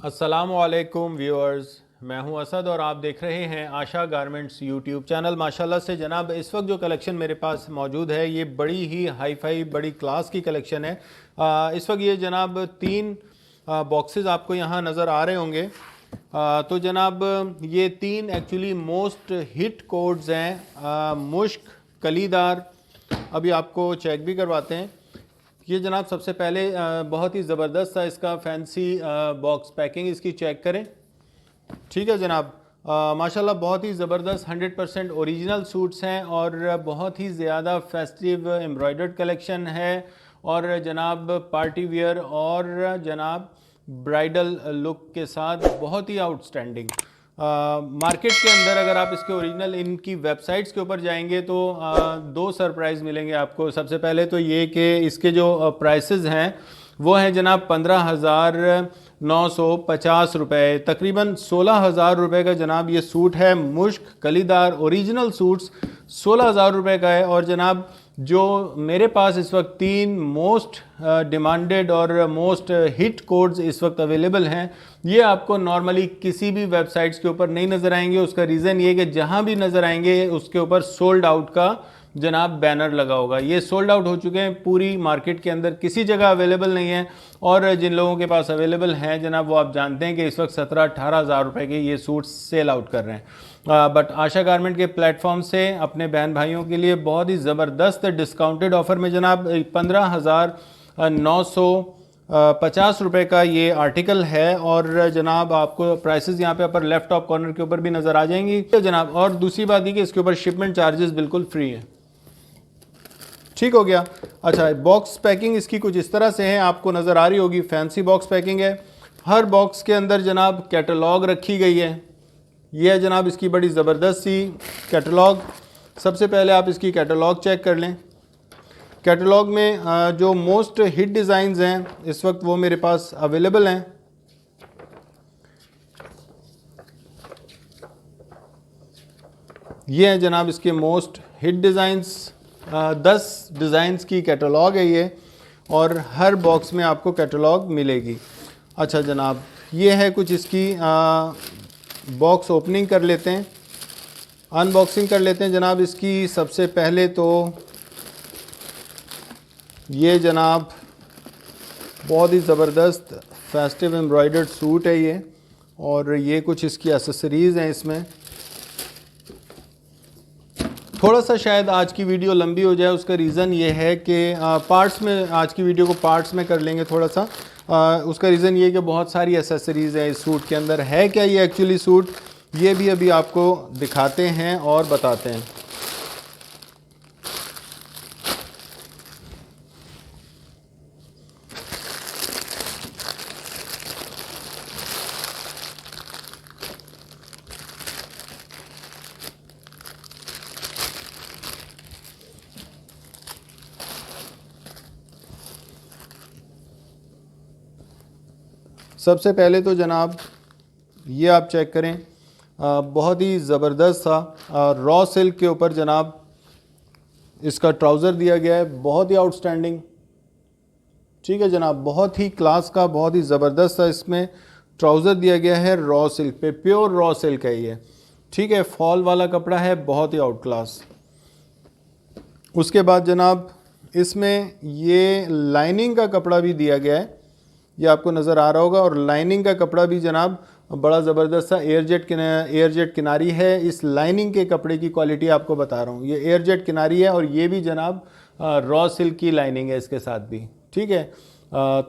अस्सलामुअलैकुम व्यूअर्स, मैं हूं असद और आप देख रहे हैं आशा गारमेंट्स यूट्यूब चैनल। माशाल्लाह से जनाब इस वक्त जो कलेक्शन मेरे पास मौजूद है ये बड़ी ही हाई फाई बड़ी क्लास की कलेक्शन है। इस वक्त ये जनाब 3 बॉक्सेस आपको यहाँ नज़र आ रहे होंगे। तो जनाब ये 3 एक्चुअली मोस्ट हिट कोड्स हैं, मुश्क, कलीदार। अभी आपको चेक भी करवाते हैं। ये जनाब सबसे पहले बहुत ही ज़बरदस्त सा इसका फैंसी बॉक्स पैकिंग इसकी चेक करें। ठीक है जनाब, माशाल्लाह बहुत ही ज़बरदस्त 100% ओरिजिनल सूट्स हैं और बहुत ही ज़्यादा फेस्टिव एम्ब्रॉयडर्ड कलेक्शन है और जनाब पार्टी वियर और जनाब ब्राइडल लुक के साथ बहुत ही आउटस्टैंडिंग। मार्केट के अंदर अगर आप इसके ओरिजिनल इनकी वेबसाइट्स के ऊपर जाएंगे तो 2 सरप्राइज़ मिलेंगे आपको। सबसे पहले तो ये कि इसके जो प्राइसेस हैं वो हैं जनाब 15,950 रुपये, तकरीबन 16,000 रुपये का जनाब ये सूट है। मुश्क कलीदार ओरिजिनल सूट्स 16,000 रुपये का है। और जनाब जो मेरे पास इस वक्त 3 मोस्ट डिमांडेड और मोस्ट हिट कोड्स इस वक्त अवेलेबल हैं, ये आपको नॉर्मली किसी भी वेबसाइट्स के ऊपर नहीं नज़र आएंगे। उसका रीज़न ये कि जहाँ भी नज़र आएंगे उसके ऊपर सोल्ड आउट का जनाब बैनर लगा होगा। ये सोल्ड आउट हो चुके हैं, पूरी मार्केट के अंदर किसी जगह अवेलेबल नहीं है। और जिन लोगों के पास अवेलेबल हैं जनाब वो आप जानते हैं कि इस वक्त 17-18 हज़ार रुपये के ये सूट सेल आउट कर रहे हैं। बट आशा गारमेंट के प्लेटफॉर्म से अपने बहन भाइयों के लिए बहुत ही ज़बरदस्त डिस्काउंटेड ऑफ़र में जनाब 15,950 रुपये का ये आर्टिकल है। और जनाब आपको प्राइसेस यहाँ पे ऊपर लेफ्ट टॉप कॉर्नर के ऊपर भी नज़र आ जाएंगी तो जनाब। और दूसरी बात ये कि इसके ऊपर शिपमेंट चार्जेस बिल्कुल फ्री है। ठीक हो गया। अच्छा, बॉक्स पैकिंग इसकी कुछ इस तरह से है, आपको नज़र आ रही होगी। फैंसी बॉक्स पैकिंग है। हर बॉक्स के अंदर जनाब कैटलॉग रखी गई है। यह है जनाब इसकी बड़ी ज़बरदस्त सी कैटलॉग। सबसे पहले आप इसकी कैटलॉग चेक कर लें। कैटलॉग में जो मोस्ट हिट डिज़ाइंस हैं इस वक्त वो मेरे पास अवेलेबल हैं। ये हैं जनाब इसके मोस्ट हिट डिज़ाइंस। 10 डिज़ाइंस की कैटलॉग है ये और हर बॉक्स में आपको कैटलॉग मिलेगी। अच्छा जनाब, ये है कुछ इसकी बॉक्स ओपनिंग कर लेते हैं, अनबॉक्सिंग कर लेते हैं जनाब इसकी। सबसे पहले तो ये जनाब बहुत ही ज़बरदस्त फेस्टिव एम्ब्रॉयडर्ड सूट है ये। और ये कुछ इसकी एसेसरीज़ हैं इसमें। थोड़ा सा शायद आज की वीडियो लंबी हो जाए, उसका रीज़न ये है कि पार्ट्स में, आज की वीडियो को पार्ट्स में कर लेंगे थोड़ा सा। उसका रीज़न ये है कि बहुत सारी एसेसरीज़ हैं इस सूट के अंदर। है क्या ये एक्चुअली सूट, ये भी अभी आपको दिखाते हैं और बताते हैं। सबसे पहले तो जनाब ये आप चेक करें, बहुत ही ज़बरदस्त सा रॉ सिल्क के ऊपर जनाब इसका ट्राउज़र दिया गया है, बहुत ही आउटस्टैंडिंग। ठीक है जनाब, बहुत ही क्लास का, बहुत ही ज़बरदस्त सा इसमें ट्राउज़र दिया गया है रॉ सिल्क पे। प्योर रॉ सिल्क है ये। ठीक है, फॉल वाला कपड़ा है, बहुत ही आउट क्लास। उसके बाद जनाब इसमें ये लाइनिंग का कपड़ा भी दिया गया है, ये आपको नज़र आ रहा होगा। और लाइनिंग का कपड़ा भी जनाब बड़ा ज़बरदस्त सा एयरजेट किनारी है। इस लाइनिंग के कपड़े की क्वालिटी आपको बता रहा हूँ, ये एयरजेट किनारी है और ये भी जनाब रॉ सिल्क की लाइनिंग है इसके साथ भी। ठीक है,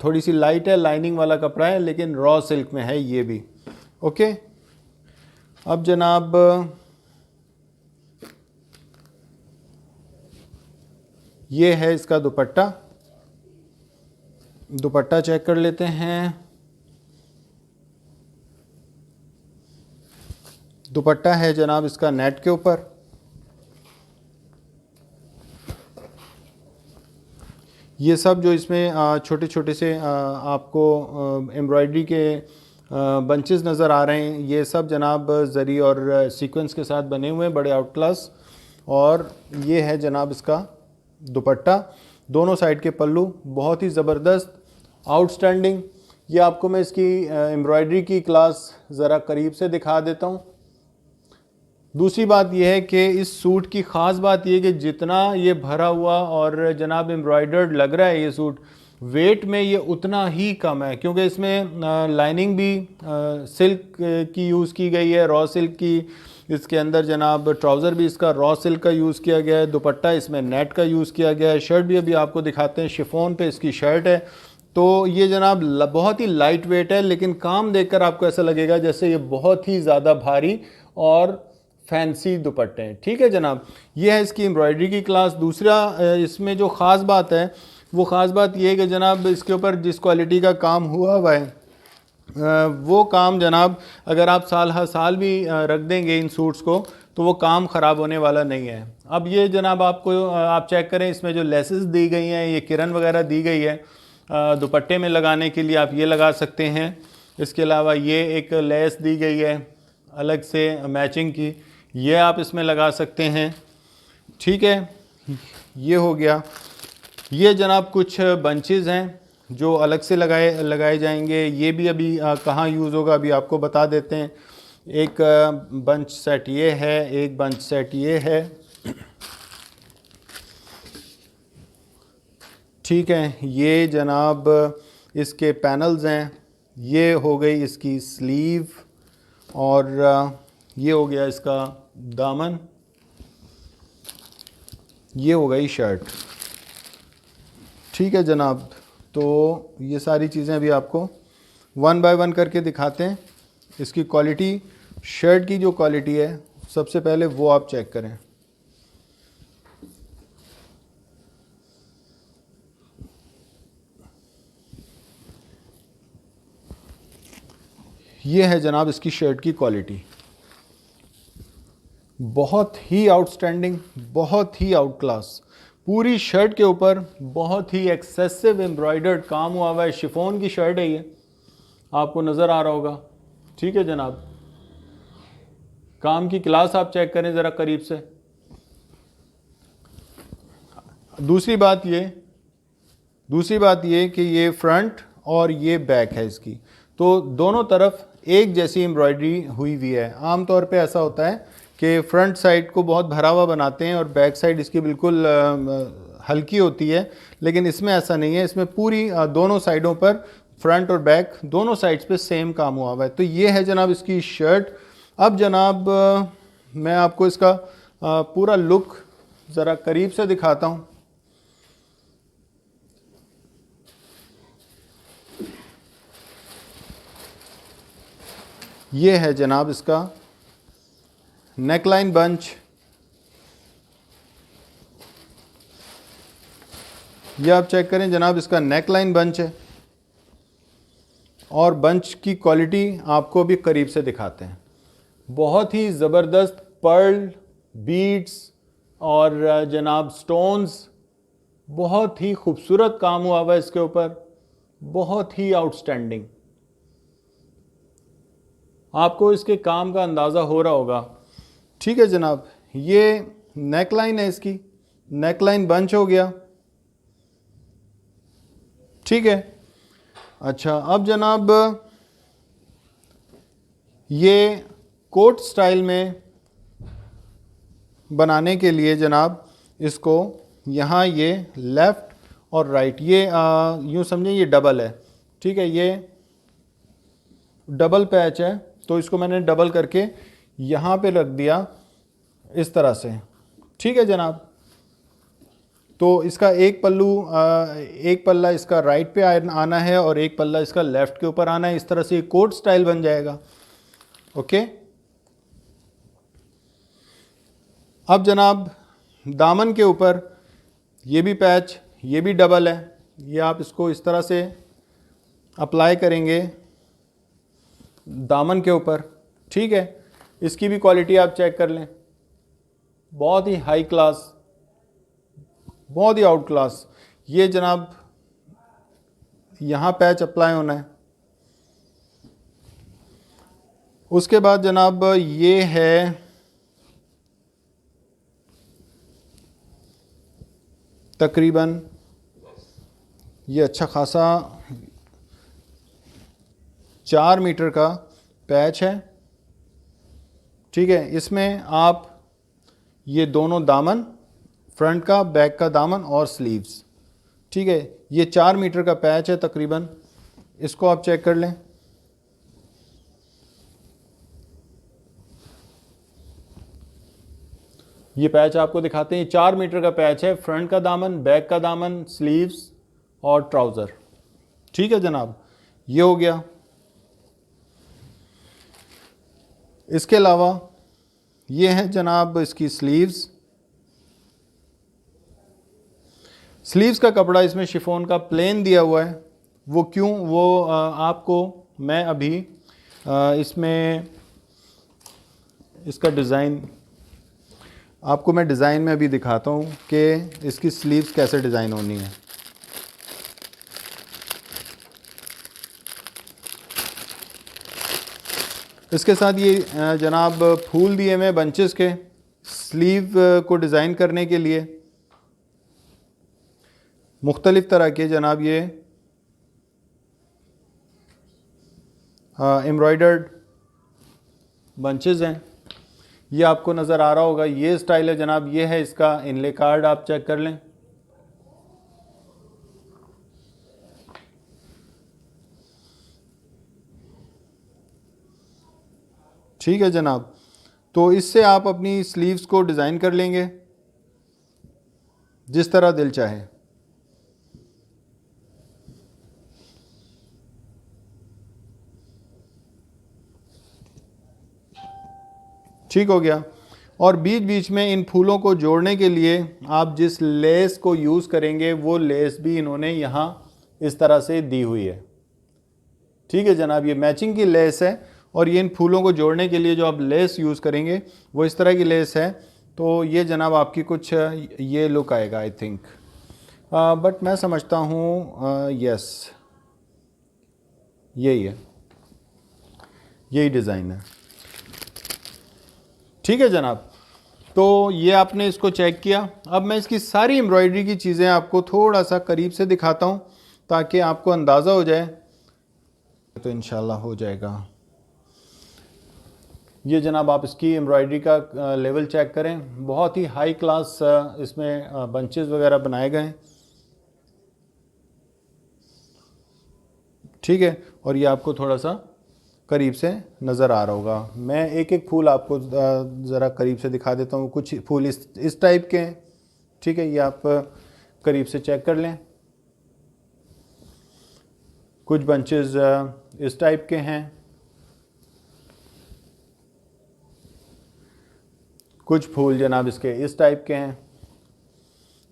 थोड़ी सी लाइट है, लाइनिंग वाला कपड़ा है लेकिन रॉ सिल्क में है ये भी। ओके, अब जनाब ये है इसका दुपट्टा। दुपट्टा चेक कर लेते हैं। दुपट्टा है जनाब इसका नेट के ऊपर। ये सब जो इसमें छोटे छोटे से आपको एम्ब्रॉयडरी के बंचेस नज़र आ रहे हैं, ये सब जनाब जरी और सीक्वेंस के साथ बने हुए हैं, बड़े आउट क्लास। और ये है जनाब इसका दुपट्टा। दोनों साइड के पल्लू बहुत ही ज़बरदस्त आउटस्टैंडिंग। ये आपको मैं इसकी एम्ब्रॉयडरी की क्लास ज़रा करीब से दिखा देता हूँ। दूसरी बात यह है कि इस सूट की ख़ास बात यह कि जितना ये भरा हुआ और जनाब एम्ब्रॉयडर्ड लग रहा है ये सूट, वेट में ये उतना ही कम है, क्योंकि इसमें लाइनिंग भी सिल्क की यूज़ की गई है, रॉ सिल्क की। इसके अंदर जनाब ट्राउज़र भी इसका रॉ सिल्क का यूज़ किया गया है, दुपट्टा इसमें नेट का यूज़ किया गया है, शर्ट भी अभी आपको दिखाते हैं, शिफॉन पे इसकी शर्ट है। तो ये जनाब बहुत ही लाइट वेट है, लेकिन काम देखकर आपको ऐसा लगेगा जैसे ये बहुत ही ज़्यादा भारी और फैंसी दुपट्टे हैं। ठीक है जनाब, ये है इसकी एम्ब्रॉयडरी की क्लास। दूसरा इसमें जो ख़ास बात है वो ख़ास बात ये है कि जनाब इसके ऊपर जिस क्वालिटी का काम हुआ है वो काम जनाब अगर आप साल हर साल भी रख देंगे इन सूट्स को तो वो काम ख़राब होने वाला नहीं है। अब ये जनाब आपको आप चेक करें, इसमें जो लेसेस दी गई हैं, ये किरन वगैरह दी गई है दुपट्टे में लगाने के लिए, आप ये लगा सकते हैं। इसके अलावा ये एक लेस दी गई है अलग से मैचिंग की, ये आप इसमें लगा सकते हैं। ठीक है, ये हो गया। ये जनाब कुछ बंचेस हैं जो अलग से लगाए जाएंगे, ये भी अभी कहाँ यूज़ होगा अभी आपको बता देते हैं। एक बंच सेट ये है, एक बंच सेट ये है। ठीक है, ये जनाब इसके पैनल्स हैं, ये हो गई इसकी स्लीव और ये हो गया इसका दामन, ये हो गई शर्ट। ठीक है जनाब, तो ये सारी चीज़ें अभी आपको वन बाय वन करके दिखाते हैं। इसकी क्वालिटी, शर्ट की जो क्वालिटी है सबसे पहले वो आप चेक करें। ये है जनाब इसकी शर्ट की क्वालिटी, बहुत ही आउटस्टैंडिंग, बहुत ही आउट क्लास। पूरी शर्ट के ऊपर बहुत ही एक्सेसिव एम्ब्रॉयडर्ड काम हुआ है। शिफॉन की शर्ट है ये, आपको नज़र आ रहा होगा। ठीक है जनाब, काम की क्लास आप चेक करें ज़रा करीब से। दूसरी बात ये कि ये फ्रंट और ये बैक है इसकी, तो दोनों तरफ एक जैसी एम्ब्रॉयडरी हुई हुई है। आम तौर पे ऐसा होता है कि फ्रंट साइड को बहुत भरा हुआ बनाते हैं और बैक साइड इसकी बिल्कुल हल्की होती है, लेकिन इसमें ऐसा नहीं है। इसमें पूरी दोनों साइडों पर, फ्रंट और बैक दोनों साइड्स पे सेम काम हुआ है। तो ये है जनाब इसकी शर्ट। अब जनाब मैं आपको इसका पूरा लुक ज़रा करीब से दिखाता हूँ। ये है जनाब इसका नेकलाइन बंच, ये आप चेक करें जनाब, इसका नेकलाइन बंच है और बंच की क्वालिटी आपको भी करीब से दिखाते हैं। बहुत ही ज़बरदस्त पर्ल, बीड्स और जनाब स्टोन्स, बहुत ही खूबसूरत काम हुआ हुआ है इसके ऊपर, बहुत ही आउटस्टैंडिंग। आपको इसके काम का अंदाज़ा हो रहा होगा। ठीक है जनाब, ये नेकलाइन है इसकी, नेकलाइन बंच हो गया। ठीक है, अच्छा अब जनाब ये कोट स्टाइल में बनाने के लिए जनाब इसको यहाँ ये लेफ़्ट और राइट, ये यूँ समझें ये डबल है। ठीक है, ये डबल पैच है, तो इसको मैंने डबल करके यहाँ पे रख दिया इस तरह से। ठीक है जनाब, तो इसका एक पल्ला इसका राइट पे आना है और एक पल्ला इसका लेफ़्ट के ऊपर आना है। इस तरह से कोट स्टाइल बन जाएगा। ओके, अब जनाब दामन के ऊपर ये भी पैच, ये भी डबल है, ये आप इसको इस तरह से अप्लाई करेंगे दामन के ऊपर। ठीक है, इसकी भी क्वालिटी आप चेक कर लें, बहुत ही हाई क्लास, बहुत ही आउट क्लास। ये जनाब यहाँ पैच अप्लाई होना है। उसके बाद जनाब ये है तकरीबन ये अच्छा खासा 4 मीटर का पैच है, ठीक है। इसमें आप ये दोनों दामन, फ्रंट का, बैक का दामन और स्लीव्स, ठीक है, ये 4 मीटर का पैच है तकरीबन। इसको आप चेक कर लें। ये पैच आपको दिखाते हैं, 4 मीटर का पैच है, फ्रंट का दामन, बैक का दामन, स्लीव्स और ट्राउज़र, ठीक है जनाब। ये हो गया। इसके अलावा ये है जनाब इसकी स्लीव्स। स्लीव्स का कपड़ा इसमें शिफॉन का प्लेन दिया हुआ है। वो क्यों, वो आपको मैं अभी इसमें इसका डिज़ाइन आपको मैं डिज़ाइन में अभी दिखाता हूँ कि इसकी स्लीव्स कैसे डिज़ाइन होनी है। इसके साथ ये जनाब फूल दिए हुए बंचेस के, स्लीव को डिज़ाइन करने के लिए मुख्तलिफ़ तरह के जनाब ये एम्ब्रॉयडर्ड बंचेस हैं। ये आपको नज़र आ रहा होगा, ये स्टाइल है जनाब। ये है इसका इनले कार्ड, आप चेक कर लें। ठीक है जनाब, तो इससे आप अपनी स्लीव्स को डिज़ाइन कर लेंगे जिस तरह दिल चाहे। ठीक हो गया। और बीच बीच में इन फूलों को जोड़ने के लिए आप जिस लेस को यूज़ करेंगे वो लेस भी इन्होंने यहाँ इस तरह से दी हुई है। ठीक है जनाब, ये मैचिंग की लेस है और ये इन फूलों को जोड़ने के लिए जो आप लेस यूज़ करेंगे वो इस तरह की लेस है। तो ये जनाब आपकी कुछ ये लुक आएगा आई थिंक, बट मैं समझता हूँ यस यही है, यही डिज़ाइन है। ठीक है जनाब, तो ये आपने इसको चेक किया। अब मैं इसकी सारी एम्ब्रॉयडरी की चीज़ें आपको थोड़ा सा करीब से दिखाता हूँ ताकि आपको अंदाज़ा हो जाए, तो इंशाल्लाह हो जाएगा। ये जनाब आप इसकी एम्ब्रॉयडरी का लेवल चेक करें, बहुत ही हाई क्लास इसमें बंचेस वगैरह बनाए गए हैं। ठीक है, और ये आपको थोड़ा सा करीब से नज़र आ रहा होगा। मैं एक एक फूल आपको ज़रा करीब से दिखा देता हूँ। कुछ फूल इस टाइप के हैं, ठीक है, ये आप करीब से चेक कर लें। कुछ बंचेस इस टाइप के हैं, कुछ फूल जनाब इसके इस टाइप के हैं।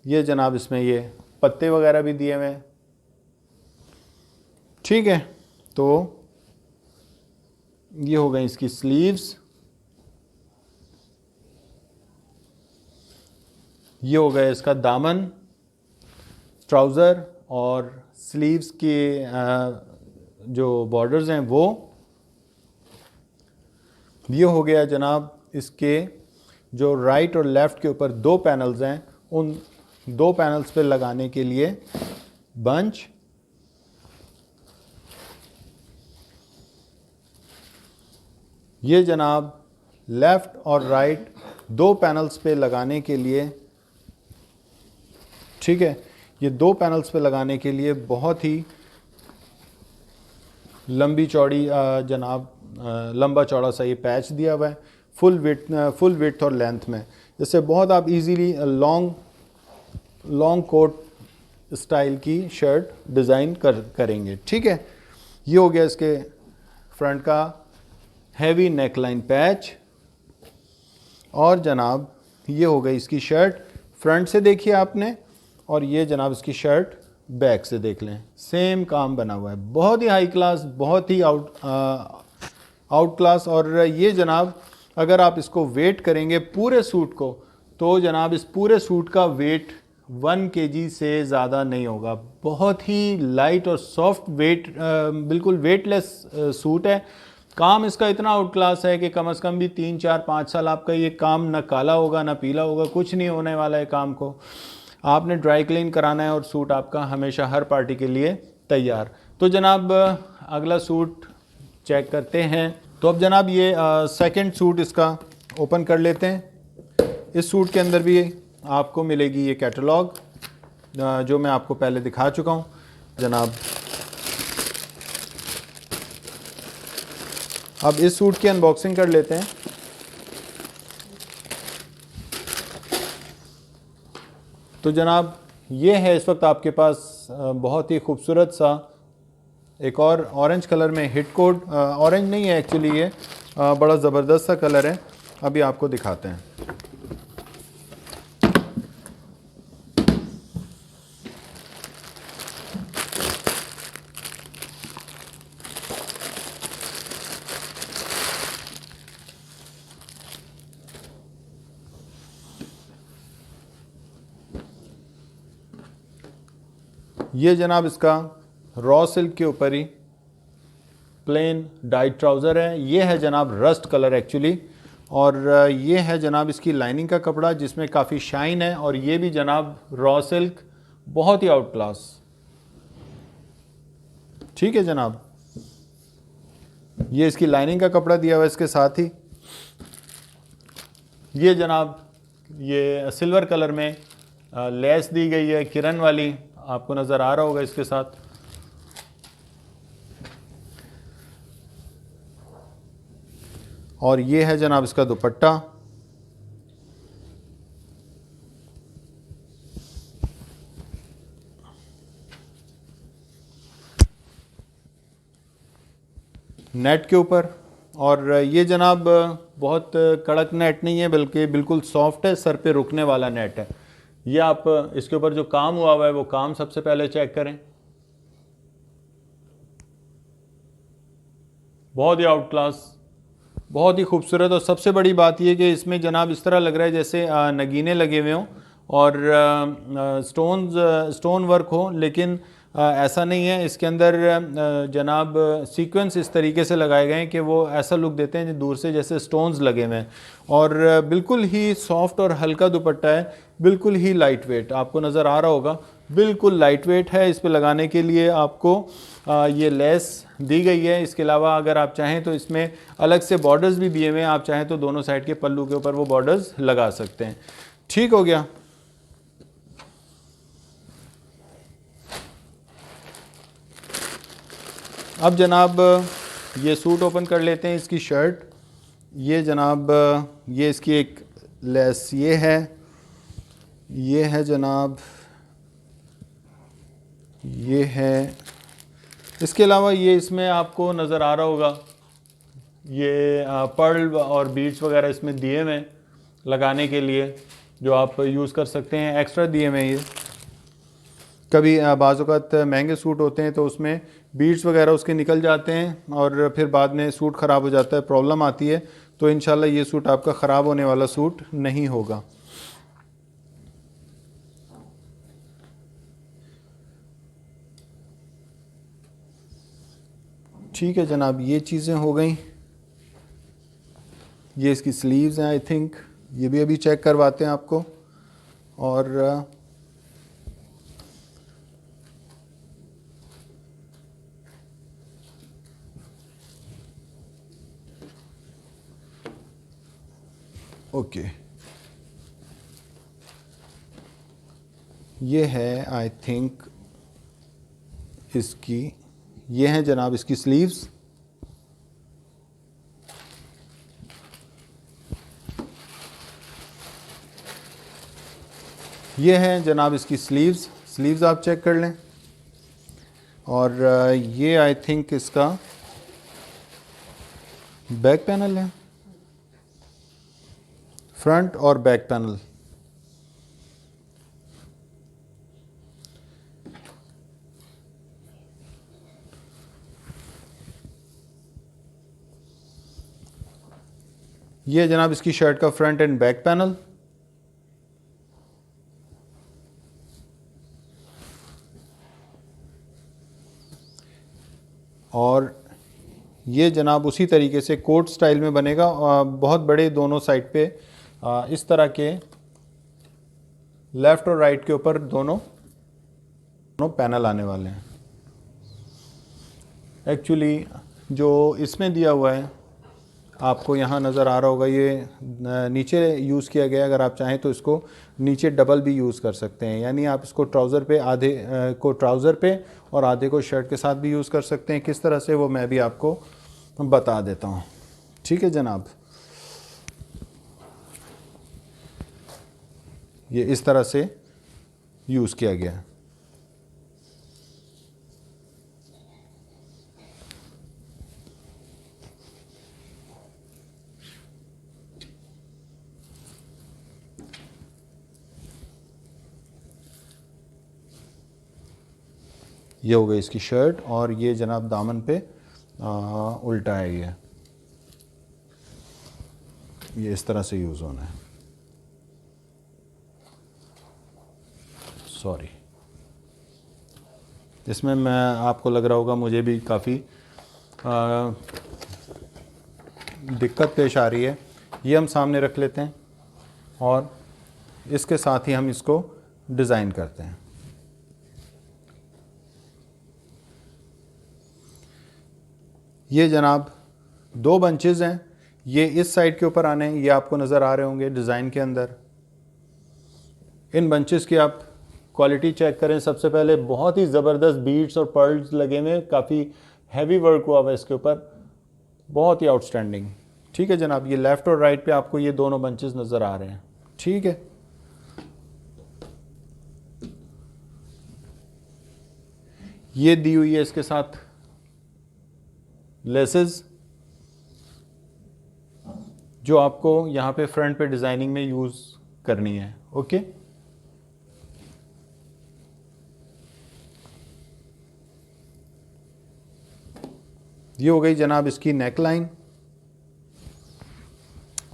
ये जनाब इसमें ये पत्ते वगैरह भी दिए हुए हैं। ठीक है, तो ये हो गई इसकी स्लीव्स, ये हो गया इसका दामन, ट्राउज़र और स्लीव्स के जो बॉर्डर्स हैं वो। ये हो गया जनाब इसके जो राइट और लेफ़्ट के ऊपर दो पैनल्स हैं, उन दो पैनल्स पे लगाने के लिए बंच। ये जनाब लेफ़्ट और राइट दो पैनल्स पे लगाने के लिए, ठीक है, ये दो पैनल्स पे लगाने के लिए बहुत ही लंबी चौड़ी जनाब लंबा चौड़ा सा ये पैच दिया हुआ है, फुल विड्थ और लेंथ में। इससे बहुत आप इजीली लॉन्ग कोट स्टाइल की शर्ट डिज़ाइन करेंगे। ठीक है, ये हो गया इसके फ्रंट का हैवी नेकलाइन पैच। और जनाब ये हो गई इसकी शर्ट फ्रंट से देखिए आपने, और ये जनाब इसकी शर्ट बैक से देख लें, सेम काम बना हुआ है। बहुत ही हाई क्लास, बहुत ही आउट क्लास। और ये जनाब अगर आप इसको वेट करेंगे पूरे सूट को, तो जनाब इस पूरे सूट का वेट 1 kg से ज़्यादा नहीं होगा। बहुत ही लाइट और सॉफ्ट वेट, बिल्कुल वेटलेस सूट है। काम इसका इतना आउट क्लास है कि कम से कम भी 3, 4, 5 साल आपका ये काम ना काला होगा ना पीला होगा, कुछ नहीं होने वाला है। काम को आपने ड्राई क्लीन कराना है और सूट आपका हमेशा हर पार्टी के लिए तैयार। तो जनाब अगला सूट चेक करते हैं। तो अब जनाब ये सेकंड सूट इसका ओपन कर लेते हैं। इस सूट के अंदर भी आपको मिलेगी ये कैटलॉग जो मैं आपको पहले दिखा चुका हूँ जनाब। अब इस सूट की अनबॉक्सिंग कर लेते हैं। तो जनाब ये है इस वक्त आपके पास बहुत ही खूबसूरत सा एक और ऑरेंज कलर में हिट कोड। ऑरेंज नहीं है एक्चुअली, ये बड़ा ज़बरदस्त सा कलर है। अभी आपको दिखाते हैं। ये जनाब इसका रॉ सिल्क के ऊपर ही प्लेन डाइट ट्राउज़र है। ये है जनाब रस्ट कलर एक्चुअली, और ये है जनाब इसकी लाइनिंग का कपड़ा जिसमें काफ़ी शाइन है। और ये भी जनाब रॉ सिल्क, बहुत ही आउट क्लास। ठीक है जनाब, ये इसकी लाइनिंग का कपड़ा दिया हुआ है इसके साथ ही। ये जनाब ये सिल्वर कलर में लेस दी गई है किरण वाली, आपको नज़र आ रहा होगा इसके साथ। और ये है जनाब इसका दुपट्टा। नेट के ऊपर, और ये जनाब बहुत कड़क नेट नहीं है बल्कि बिल्कुल सॉफ्ट है, सर पे रुकने वाला नेट है। ये आप इसके ऊपर जो काम हुआ हुआ है वो काम सबसे पहले चेक करें। बहुत ही आउट क्लास, बहुत ही खूबसूरत। और सबसे बड़ी बात यह कि इसमें जनाब इस तरह लग रहा है जैसे नगीने लगे हुए हों और स्टोन वर्क हो, लेकिन ऐसा नहीं है। इसके अंदर जनाब सीक्वेंस इस तरीके से लगाए गए हैं कि वो ऐसा लुक देते हैं दूर से जैसे स्टोन्स लगे हुए हैं। और बिल्कुल ही सॉफ्ट और हल्का दुपट्टा है, बिल्कुल ही लाइट वेट, आपको नज़र आ रहा होगा बिल्कुल लाइट वेट है। इस पे लगाने के लिए आपको ये लेस दी गई है। इसके अलावा अगर आप चाहें तो इसमें अलग से बॉर्डर्स भी दिए हुए हैं, आप चाहें तो दोनों साइड के पल्लू के ऊपर वो बॉर्डर्स लगा सकते हैं। ठीक हो गया। अब जनाब ये सूट ओपन कर लेते हैं, इसकी शर्ट। ये जनाब ये इसकी एक लेस ये है जनाब, ये है। इसके अलावा ये इसमें आपको नज़र आ रहा होगा ये पर्ल और बीड्स वगैरह इसमें दिए हुए हैं लगाने के लिए, जो आप यूज़ कर सकते हैं। एक्स्ट्रा दिए हुए हैं ये। कभी बाज़ औक़ात महंगे सूट होते हैं तो उसमें बीड्स वगैरह उसके निकल जाते हैं और फिर बाद में सूट ख़राब हो जाता है, प्रॉब्लम आती है। तो इंशाल्लाह ये सूट आपका ख़राब होने वाला सूट नहीं होगा। ठीक है जनाब, ये चीज़ें हो गई। ये इसकी स्लीव्स हैं आई थिंक, ये भी अभी चेक करवाते हैं आपको। और ओके, ये है आई थिंक इसकी, ये हैं जनाब इसकी स्लीव्स। ये हैं जनाब इसकी स्लीव्स आप चेक कर लें। और ये आई थिंक इसका बैक पैनल है, फ्रंट और बैक पैनल। ये जनाब इसकी शर्ट का फ्रंट एंड बैक पैनल। और ये जनाब उसी तरीके से कोट स्टाइल में बनेगा, बहुत बड़े दोनों साइड पे इस तरह के लेफ़्ट और राइट के ऊपर दोनों पैनल आने वाले हैं। एक्चुअली जो इसमें दिया हुआ है आपको यहाँ नज़र आ रहा होगा, ये नीचे यूज़ किया गया है। अगर आप चाहें तो इसको नीचे डबल भी यूज़ कर सकते हैं, यानी आप इसको ट्राउज़र पे, आधे को ट्राउज़र पे और आधे को शर्ट के साथ भी यूज़ कर सकते हैं। किस तरह से वो मैं भी आपको बता देता हूँ। ठीक है जनाब, ये इस तरह से यूज़ किया गया है। ये हो गई इसकी शर्ट, और ये जनाब दामन पे उल्टा है। ये इस तरह से यूज़ होना है। सॉरी, इसमें मैं आपको लग रहा होगा मुझे भी काफ़ी दिक्कत पेश आ रही है। ये हम सामने रख लेते हैं और इसके साथ ही हम इसको डिज़ाइन करते हैं। ये जनाब 2 बंचेज़ हैं, ये इस साइड के ऊपर आने हैं, ये आपको नज़र आ रहे होंगे डिज़ाइन के अंदर। इन बंचेस की आप क्वालिटी चेक करें। सबसे पहले बहुत ही ज़बरदस्त बीड्स और पर्ल्स लगे हुए, काफ़ी हैवी वर्क हुआ हुआ है इसके ऊपर, बहुत ही आउटस्टैंडिंग। ठीक है जनाब, ये लेफ़्ट और राइट पे आपको ये दोनों बंचेस नज़र आ रहे हैं। ठीक है, ये दी हुई है इसके साथ लेसेस, जो आपको यहाँ पे फ्रंट पे डिज़ाइनिंग में यूज़ करनी है। ओके, ये हो गई जनाब इसकी नेक लाइन,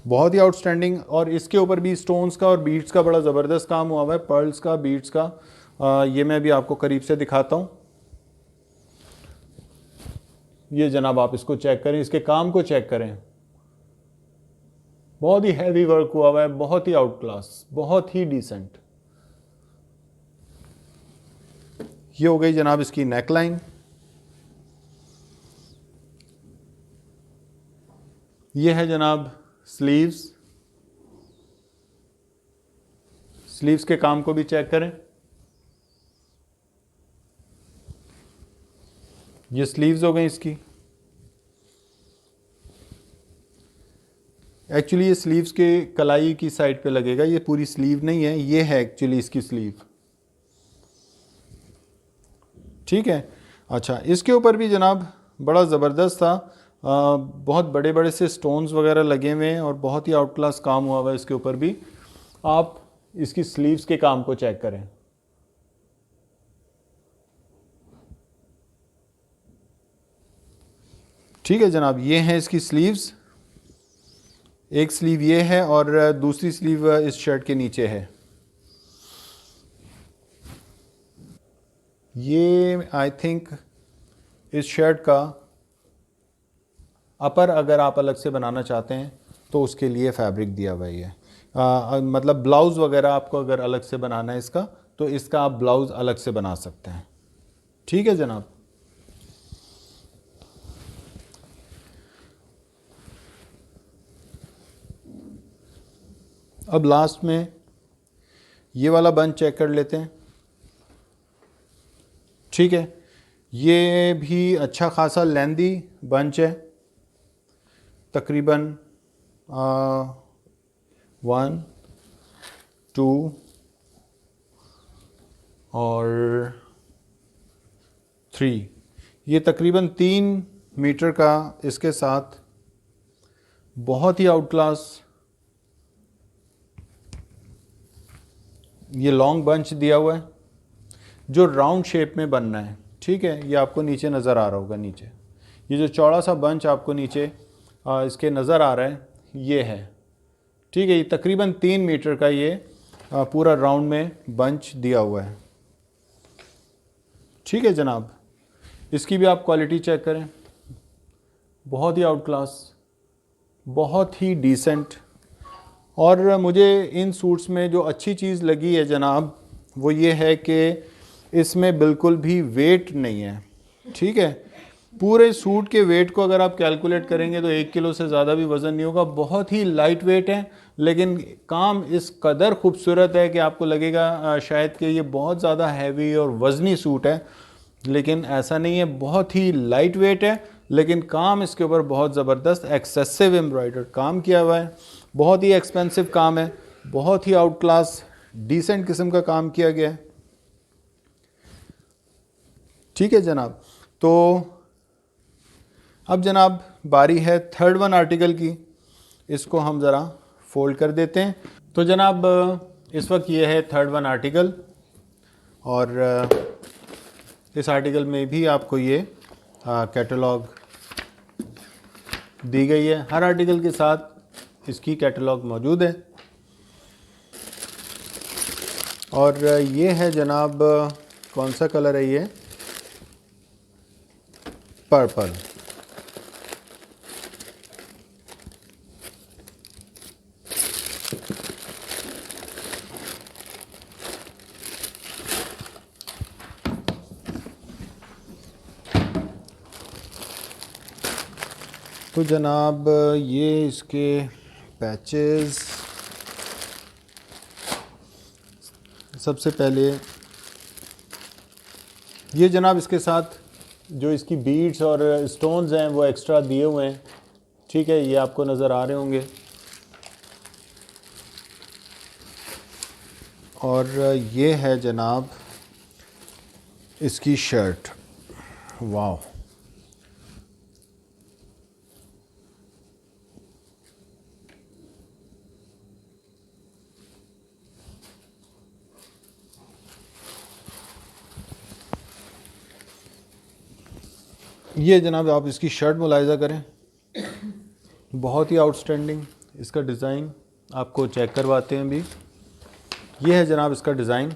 बहुत ही आउटस्टैंडिंग। और इसके ऊपर भी स्टोन्स का और बीड्स का बड़ा ज़बरदस्त काम हुआ हुआ है, पर्ल्स का, बीड्स का। ये मैं भी आपको करीब से दिखाता हूँ। ये जनाब आप इसको चेक करें, इसके काम को चेक करें, बहुत ही हैवी वर्क हुआ हुआ है, बहुत ही आउट क्लास, बहुत ही डिसेंट। ये हो गई जनाब इसकी नेक लाइन। ये है जनाब स्लीव्स, स्लीव्स के काम को भी चेक करें। ये स्लीव्स हो गई इसकी। एक्चुअली ये स्लीव्स के कलाई की साइड पे लगेगा, ये पूरी स्लीव नहीं है, ये है एक्चुअली इसकी स्लीव। ठीक है, अच्छा, इसके ऊपर भी जनाब बड़ा ज़बरदस्त था, बहुत बड़े बड़े से स्टोन्स वगैरह लगे हुए हैं और बहुत ही आउट क्लास काम हुआ हुआ है इसके ऊपर भी। आप इसकी स्लीव्स के काम को चेक करें। ठीक है जनाब, ये हैं इसकी स्लीव्स। एक स्लीव ये है और दूसरी स्लीव इस शर्ट के नीचे है। ये आई थिंक इस शर्ट का अपर अगर आप अलग से बनाना चाहते हैं तो उसके लिए फैब्रिक दिया हुआ है। मतलब ब्लाउज़ वगैरह आपको अगर अलग से बनाना है इसका, तो इसका आप ब्लाउज़ अलग से बना सकते हैं। ठीक है जनाब, अब लास्ट में ये वाला बंच चेक कर लेते हैं। ठीक है, ये भी अच्छा खासा लेंदी बंच है, तकरीबन 1 2 और 3, ये तकरीबन 3 मीटर का इसके साथ बहुत ही आउट क्लास ये लॉन्ग बंच दिया हुआ है, जो राउंड शेप में बनना है। ठीक है, ये आपको नीचे नज़र आ रहा होगा, नीचे ये जो चौड़ा सा बंच आपको नीचे इसके नज़र आ रहा है, ये है। ठीक है, ये तकरीबन 3 मीटर का ये पूरा राउंड में बंच दिया हुआ है। ठीक है जनाब, इसकी भी आप क्वालिटी चेक करें, बहुत ही आउट क्लास, बहुत ही डिसेंट। और मुझे इन सूट्स में जो अच्छी चीज़ लगी है जनाब, वो ये है कि इसमें बिल्कुल भी वेट नहीं है। ठीक है, पूरे सूट के वेट को अगर आप कैलकुलेट करेंगे तो 1 किलो से ज़्यादा भी वज़न नहीं होगा। बहुत ही लाइट वेट है, लेकिन काम इस कदर खूबसूरत है कि आपको लगेगा शायद कि ये बहुत ज़्यादा हैवी और वज़नी सूट है, लेकिन ऐसा नहीं है। बहुत ही लाइट वेट है, लेकिन काम इसके ऊपर बहुत ज़बरदस्त एक्सेसिव एम्ब्रॉयडर्ड काम किया हुआ है। बहुत ही एक्सपेंसिव काम है, बहुत ही आउट क्लास डिसेंट किस्म का काम किया गया है। ठीक है जनाब, तो अब जनाब बारी है थर्ड वन आर्टिकल की। इसको हम ज़रा फोल्ड कर देते हैं। तो जनाब इस वक्त ये है थर्ड वन आर्टिकल, और इस आर्टिकल में भी आपको ये कैटलॉग दी गई है। हर आर्टिकल के साथ इसकी कैटलॉग मौजूद है। और ये है जनाब, कौन सा कलर है ये? पर्पल। तो जनाब ये इसके पैचेस, सबसे पहले ये जनाब इसके साथ जो इसकी बीड्स और स्टोन्स हैं वो एक्स्ट्रा दिए हुए हैं। ठीक है, ये आपको नज़र आ रहे होंगे। और ये है जनाब इसकी शर्ट। वाह, ये जनाब आप इसकी शर्ट मुलाहिज़ा करें, बहुत ही आउटस्टैंडिंग। इसका डिज़ाइन आपको चेक करवाते हैं अभी। ये है जनाब इसका डिज़ाइन।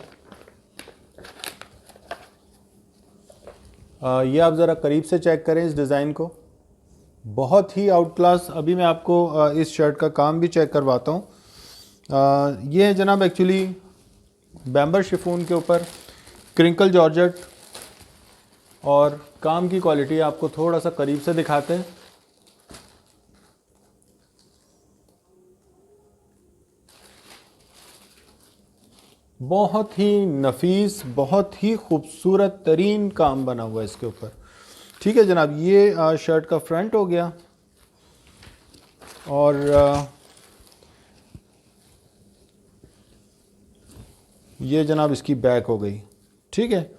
ये आप ज़रा करीब से चेक करें इस डिज़ाइन को, बहुत ही आउट क्लास। अभी मैं आपको इस शर्ट का काम भी चेक करवाता हूँ। ये है जनाब एक्चुअली बैम्बर शिफॉन के ऊपर क्रिंकल जॉर्जेट, और काम की क्वालिटी आपको थोड़ा सा करीब से दिखाते हैं। बहुत ही नफीस, बहुत ही खूबसूरत तरीन काम बना हुआ है इसके ऊपर। ठीक है जनाब, ये शर्ट का फ्रंट हो गया, और ये जनाब इसकी बैक हो गई। ठीक है,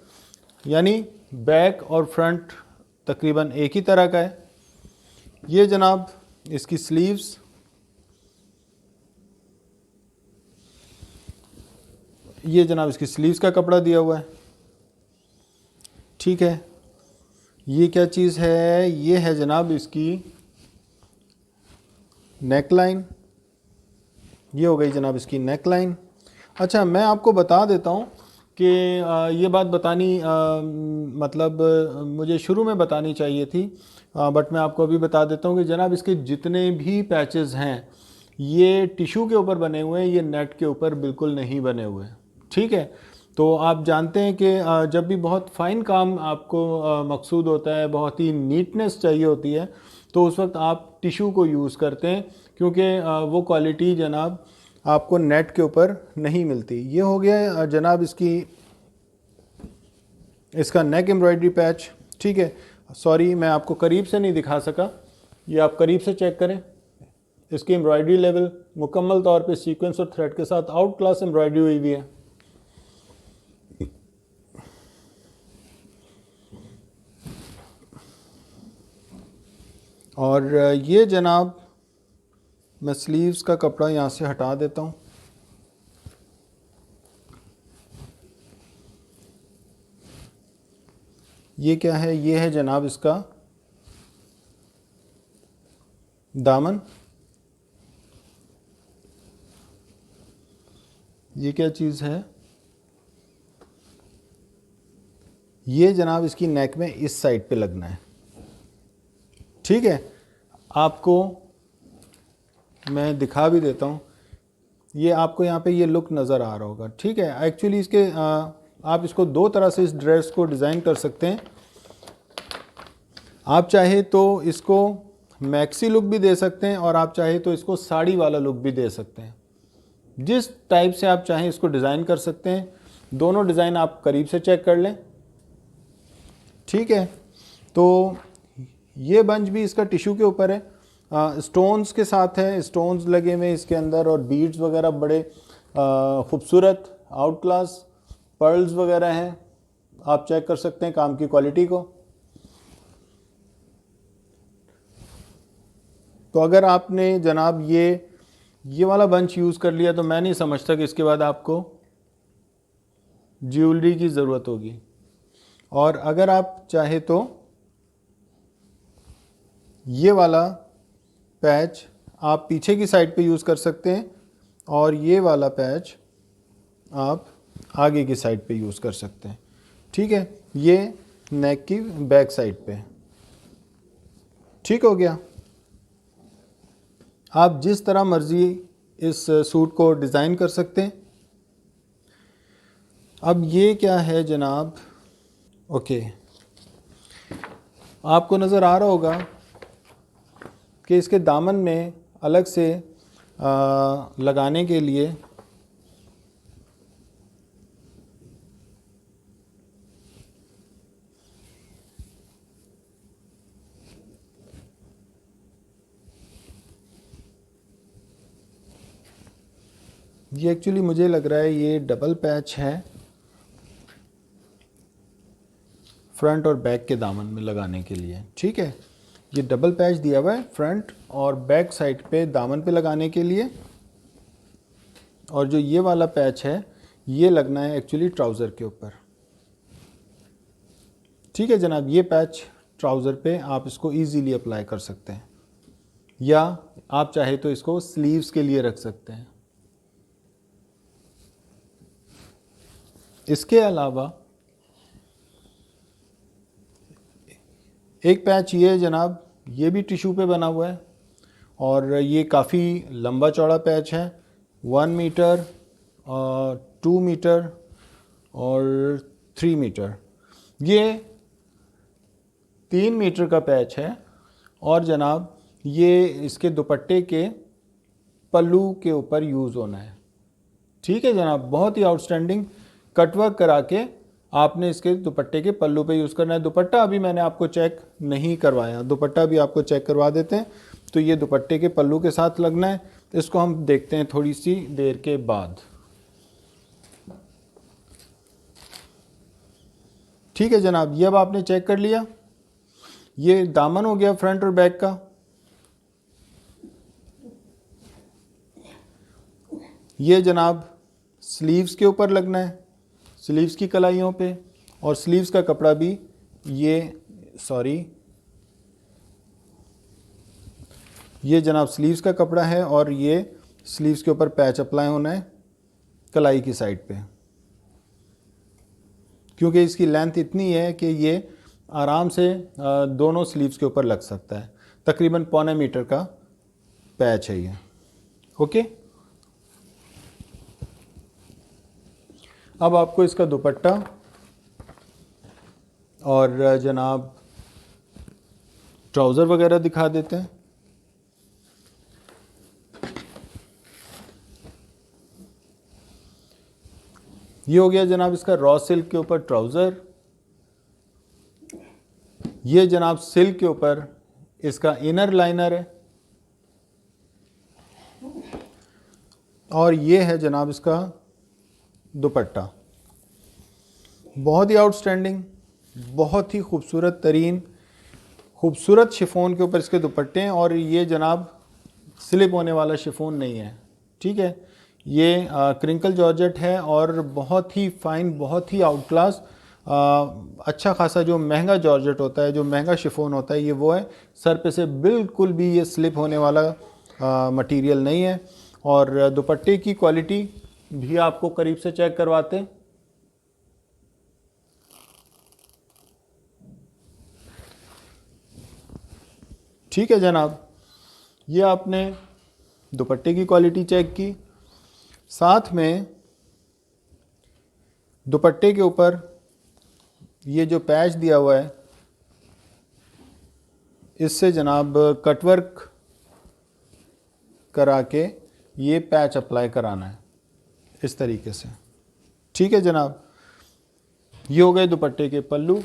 यानी बैक और फ्रंट तकरीबन एक ही तरह का है। ये जनाब इसकी स्लीव्स, ये जनाब इसकी स्लीव्स का कपड़ा दिया हुआ है। ठीक है, ये क्या चीज़ है? ये है जनाब इसकी नेक लाइन। ये हो गई जनाब इसकी नेक लाइन। अच्छा, मैं आपको बता देता हूँ कि ये बात बतानी मतलब मुझे शुरू में बतानी चाहिए थी, बट मैं आपको अभी बता देता हूँ कि जनाब इसके जितने भी पैचेस हैं ये टिशू के ऊपर बने हुए हैं, ये नेट के ऊपर बिल्कुल नहीं बने हुए। ठीक है, तो आप जानते हैं कि जब भी बहुत फ़ाइन काम आपको मकसूद होता है, बहुत ही नीटनेस चाहिए होती है, तो उस वक्त आप टिशू को यूज़ करते हैं, क्योंकि वो क्वालिटी जनाब आपको नेट के ऊपर नहीं मिलती। ये हो गया जनाब इसका नेक एम्ब्रॉयडरी पैच। ठीक है, सॉरी मैं आपको करीब से नहीं दिखा सका, ये आप करीब से चेक करें। इसकी एम्ब्रॉयडरी लेवल मुकम्मल तौर पे सीक्वेंस और थ्रेड के साथ आउट क्लास एम्ब्रॉयडरी हुई हुई है। और ये जनाब मैं स्लीव्स का कपड़ा यहाँ से हटा देता हूँ। ये क्या है? ये है जनाब इसका दामन। ये क्या चीज़ है? ये जनाब इसकी नेक में इस साइड पे लगना है। ठीक है, आपको मैं दिखा भी देता हूँ। ये आपको यहाँ पे ये लुक नज़र आ रहा होगा। ठीक है, एक्चुअली इसके आप इसको दो तरह से इस ड्रेस को डिज़ाइन कर सकते हैं। आप चाहे तो इसको मैक्सी लुक भी दे सकते हैं और आप चाहे तो इसको साड़ी वाला लुक भी दे सकते हैं। जिस टाइप से आप चाहें इसको डिज़ाइन कर सकते हैं। दोनों डिज़ाइन आप करीब से चेक कर लें, ठीक है। तो ये बंच भी इसका टिश्यू के ऊपर है, स्टोन्स के साथ है, स्टोन्स लगे हुए इसके अंदर और बीड्स वगैरह बड़े खूबसूरत आउट क्लास पर्ल्स वगैरह हैं। आप चेक कर सकते हैं काम की क्वालिटी को। तो अगर आपने जनाब ये वाला बंच यूज़ कर लिया तो मैं नहीं समझता कि इसके बाद आपको ज्वेलरी की ज़रूरत होगी। और अगर आप चाहे तो ये वाला पैच आप पीछे की साइड पे यूज़ कर सकते हैं और ये वाला पैच आप आगे की साइड पे यूज़ कर सकते हैं, ठीक है। ये नेक की बैक साइड पे, ठीक हो गया। आप जिस तरह मर्ज़ी इस सूट को डिज़ाइन कर सकते हैं। अब ये क्या है जनाब, ओके, आपको नज़र आ रहा होगा कि इसके दामन में अलग से लगाने के लिए ये एक्चुअली मुझे लग रहा है ये डबल पैच है फ्रंट और बैक के दामन में लगाने के लिए, ठीक है। ये डबल पैच दिया हुआ है फ्रंट और बैक साइड पे दामन पे लगाने के लिए। और जो ये वाला पैच है ये लगना है एक्चुअली ट्राउज़र के ऊपर, ठीक है जनाब। ये पैच ट्राउज़र पे आप इसको इजीली अप्लाई कर सकते हैं या आप चाहे तो इसको स्लीव्स के लिए रख सकते हैं। इसके अलावा एक पैच ये है जनाब, ये भी टिश्यू पे बना हुआ है और ये काफ़ी लंबा चौड़ा पैच है, 1 मीटर, 2 मीटर और 3 मीटर। ये 3 मीटर का पैच है और जनाब ये इसके दुपट्टे के पल्लू के ऊपर यूज़ होना है, ठीक है जनाब। बहुत ही आउटस्टैंडिंग कटवर्क करा के आपने इसके दुपट्टे के पल्लू पे यूज़ करना है। दुपट्टा अभी मैंने आपको चेक नहीं करवाया, दुपट्टा भी आपको चेक करवा देते हैं। तो ये दुपट्टे के पल्लू के साथ लगना है, इसको हम देखते हैं थोड़ी सी देर के बाद, ठीक है जनाब। ये अब आपने चेक कर लिया, ये दामन हो गया फ्रंट और बैक का। ये जनाब स्लीव्स के ऊपर लगना है, स्लीव्स की कलाइयों पे, और स्लीव्स का कपड़ा भी ये जनाब स्लीव्स का कपड़ा है और ये स्लीव्स के ऊपर पैच अप्लाई होना है कलाई की साइड पे, क्योंकि इसकी लेंथ इतनी है कि ये आराम से दोनों स्लीव्स के ऊपर लग सकता है। तकरीबन 0.25 मीटर का पैच है ये, ओके। अब आपको इसका दुपट्टा और जनाब ट्राउज़र वगैरह दिखा देते हैं। ये हो गया जनाब इसका रॉ सिल्क के ऊपर ट्राउज़र। ये जनाब सिल्क के ऊपर इसका इनर लाइनर है और ये है जनाब इसका दुपट्टा। बहुत ही आउटस्टैंडिंग, बहुत ही खूबसूरत तरीन खूबसूरत शिफॉन के ऊपर इसके दुपट्टे हैं और ये जनाब स्लिप होने वाला शिफॉन नहीं है, ठीक है। ये क्रिंकल जॉर्जेट है और बहुत ही फाइन, बहुत ही आउट क्लास अच्छा खासा जो महंगा जॉर्जेट होता है, जो महंगा शिफॉन होता है, ये वो है। सर पे से बिल्कुल भी ये स्लिप होने वाला मटेरियल नहीं है। और दुपट्टे की क्वालिटी भी आपको करीब से चेक करवाते हैं। ठीक है जनाब, ये आपने दुपट्टे की क्वालिटी चेक की, साथ में दुपट्टे के ऊपर ये जो पैच दिया हुआ है इससे जनाब कटवर्क करा के ये पैच अप्लाई कराना है इस तरीके से। ठीक है जनाब, ये हो गए दुपट्टे के पल्लू।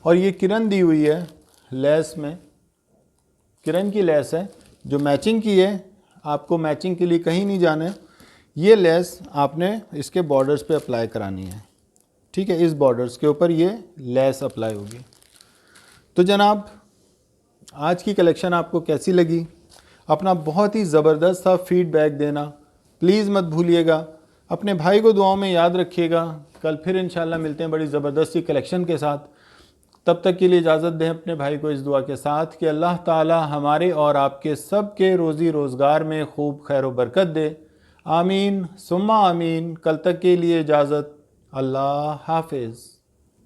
और ये किरण दी हुई है लेस में, किरण की लेस है जो मैचिंग की है, आपको मैचिंग के लिए कहीं नहीं जाना है। ये लेस आपने इसके बॉर्डर्स पे अप्लाई करानी है। ठीक है, इस बॉर्डर्स के ऊपर ये लेस अप्लाई होगी। तो जनाब आज की कलेक्शन आपको कैसी लगी? अपना बहुत ही ज़बरदस्त सा फीडबैक देना प्लीज़ मत भूलिएगा। अपने भाई को दुआओं में याद रखिएगा। कल फिर इंशाल्लाह मिलते हैं बड़ी ज़बरदस्ती कलेक्शन के साथ। तब तक के लिए इजाज़त दें अपने भाई को इस दुआ के साथ कि अल्लाह ताला हमारे और आपके सब के रोज़ी रोज़गार में खूब खैर व बरकत दे। आमीन सुम्मा आमीन। कल तक के लिए इजाज़त। अल्लाह हाफिज़।